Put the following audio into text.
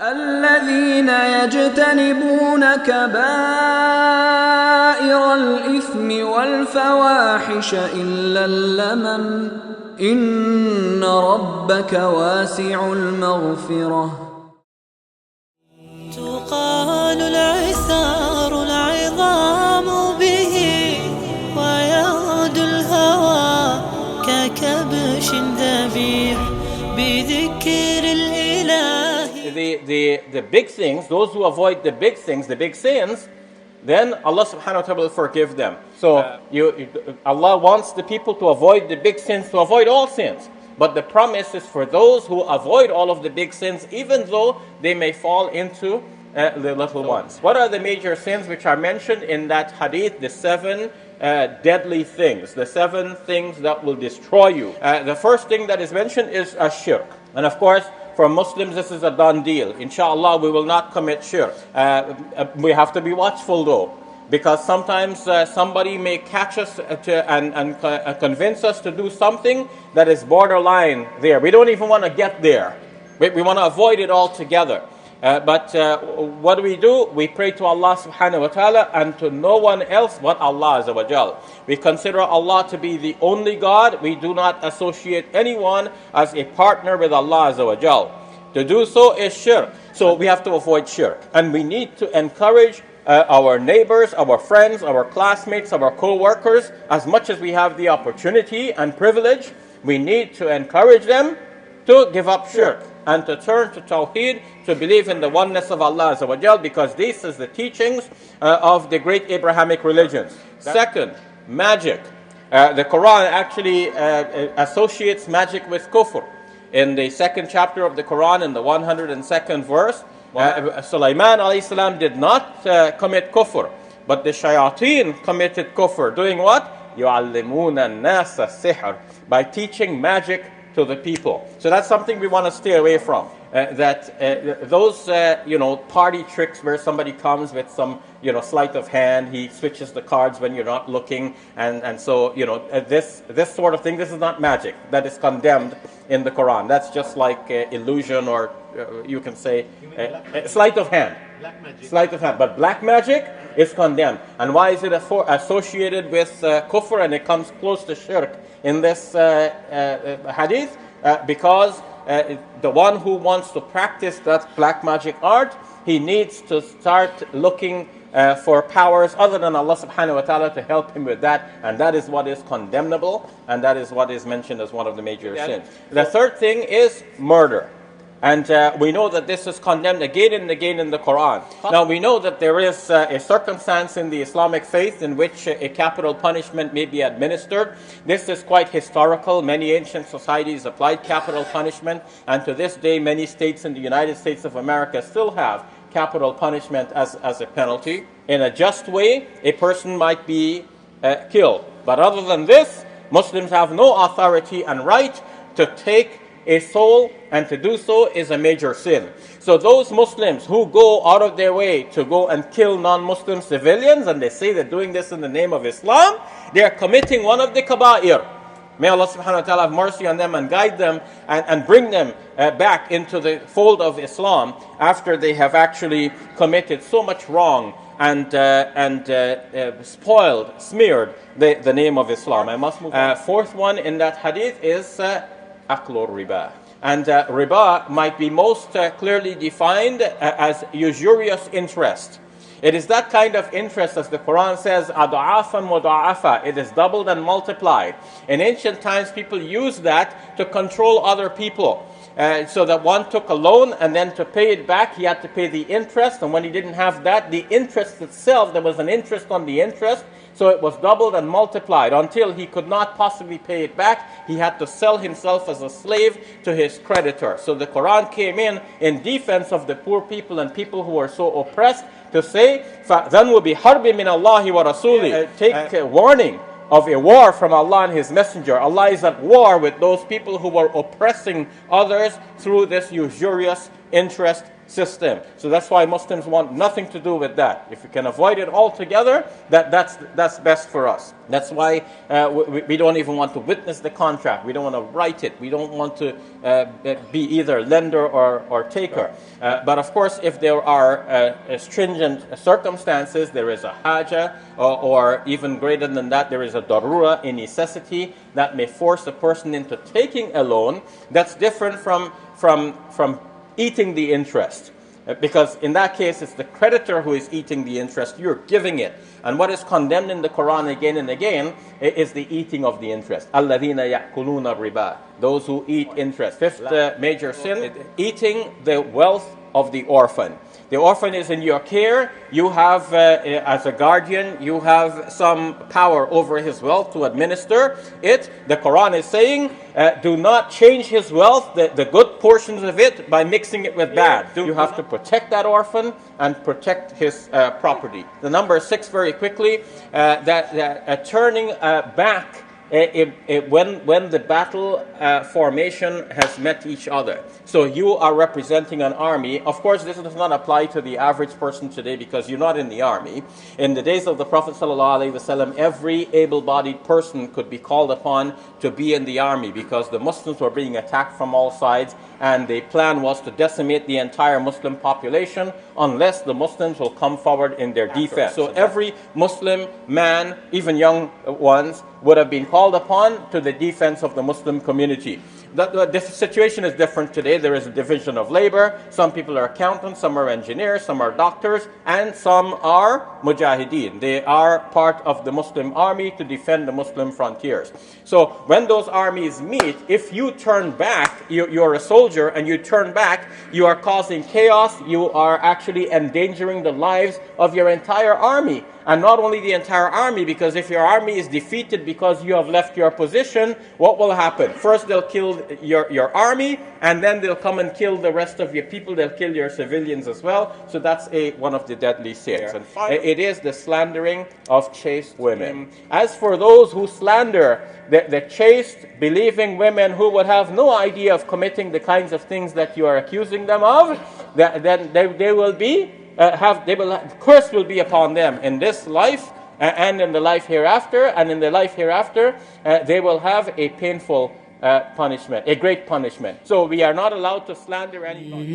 الذين يجتنبون كبائر الإثم والفواحش إلا اللمم إن ربك واسع المغفرة. تقال العثار العظام به ويغد الهوى ككبش ذبيح بذكر الإله. The big things, those who avoid the big things, the big sins, then Allah subhanahu wa ta'ala will forgive them. So Allah wants the people to avoid the big sins, to avoid all sins. But the promise is for those who avoid all of the big sins, even though they may fall into the little ones. What are the major sins which are mentioned in that hadith? The 7 deadly things, the 7 things that will destroy you. The first thing that is mentioned is shirk. And of course, for Muslims, this is a done deal. Inshallah, we will not commit shirk. We have to be watchful though, because sometimes somebody may catch us and convince us to do something that is borderline there. We don't even want to get there. We want to avoid it altogether. But what do? We pray to Allah subhanahu wa ta'ala and to no one else but Allah azza wa jal. We consider Allah to be the only God. We do not associate anyone as a partner with Allah azza wa jal. To do so is shirk. So we have to avoid shirk. And we need to encourage our neighbors, our friends, our classmates, our co-workers, as much as we have the opportunity and privilege, we need to encourage them to give up shirk and to turn to Tawheed, to believe in the oneness of Allah Azza wa Jal, because this is the teachings of the great Abrahamic religions. Second, magic. The Quran actually associates magic with kufr. In the 2nd chapter of the Quran, in the 102nd verse, Sulaiman alayhi salam did not commit kufr, but the shayateen committed kufr. Doing what? يُعَلِّمُونَ النَّاسَ السِّحْرَ, by teaching magic to the people. So that's something we want to stay away from. Those party tricks where somebody comes with some sleight of hand, he switches the cards when you're not looking, and so this sort of thing, this is not magic. That is condemned in the Quran. That's just like illusion, or you can say sleight of hand. Black magic. Sleight of hand. But black magic is condemned. And why is it associated with kufr, and it comes close to shirk in this hadith? Because the one who wants to practice that black magic art, he needs to start looking for powers other than Allah subhanahu wa ta'ala to help him with that, and that is what is condemnable, and that is what is mentioned as one of the major sins. The third thing is murder. And we know that this is condemned again and again in the Quran. Now we know that there is a circumstance in the Islamic faith in which a capital punishment may be administered. This is quite historical. Many ancient societies applied capital punishment, and to this day many states in the United States of America still have capital punishment as a penalty. In a just way, a person might be killed. But other than this, Muslims have no authority and right to take a soul, and to do so is a major sin. So those Muslims who go out of their way to go and kill non-Muslim civilians, and they say they're doing this in the name of Islam, they are committing one of the kaba'ir. May Allah subhanahu wa ta'ala have mercy on them and guide them and bring them back into the fold of Islam after they have actually committed so much wrong and smeared the name of Islam. I must move on. Fourth one in that hadith is Aklur Riba. And riba might be most clearly defined as usurious interest. It is that kind of interest, as the Quran says, ad'afan muda'afa. It is doubled and multiplied. In ancient times, people used that to control other people. So that one took a loan, and then to pay it back, he had to pay the interest. And when he didn't have that, the interest itself, there was an interest on the interest. So it was doubled and multiplied until he could not possibly pay it back. He had to sell himself as a slave to his creditor. So the Quran came in defense of the poor people and people who are so oppressed to say, فَذَنْوُ بِحَرْبٍ مِّنَ اللَّهِ وَرَسُولِهِ. Take warning of a war from Allah and His Messenger. Allah is at war with those people who are oppressing others through this usurious interest system. So that's why Muslims want nothing to do with that. If we can avoid it altogether, that's best for us. That's why we don't even want to witness the contract. We don't want to write it. We don't want to be either lender or taker. But of course, if there are stringent circumstances, there is a haja, or even greater than that, there is a darura, a necessity that may force a person into taking a loan. That's different from eating the interest. Because in that case, it's the creditor who is eating the interest. You're giving it. And what is condemned in the Quran again and again is the eating of the interest. الَّذِينَ يَأْكُلُونَ الرِّبَا. Those who eat interest. Fifth major sin, eating the wealth of the orphan. The orphan is in your care. You have, as a guardian, you have some power over his wealth to administer it. The Quran is saying, do not change his wealth, the good portions of it, by mixing it with bad. You have to protect that orphan and protect his property. The number 6, very quickly, turning back when the battle formation has met each other. So you are representing an army. Of course, this does not apply to the average person today because you're not in the army. In the days of the Prophet ﷺ, every able-bodied person could be called upon to be in the army because the Muslims were being attacked from all sides, and the plan was to decimate the entire Muslim population unless the Muslims will come forward in their defense. So every Muslim man, even young ones, would have been called upon to the defense of the Muslim community. The situation is different today. There is a division of labor. Some people are accountants, some are engineers, some are doctors, and some are mujahideen. They are part of the Muslim army to defend the Muslim frontiers. So when those armies meet, if you turn back, you're a soldier and you turn back, you are causing chaos. You are actually endangering the lives of your entire army. And not only the entire army, because if your army is defeated because you have left your position, what will happen? First, they'll kill your army, and then they'll come and kill the rest of your people. They'll kill your civilians as well. So that's one of the deadly sins. And it is the slandering of chaste women. As for those who slander the chaste, believing women who would have no idea of committing the kinds of things that you are accusing them of, then they will be curse will be upon them in this life and in the life hereafter, and in the life hereafter they will have a painful punishment, a great punishment. So we are not allowed to slander anybody.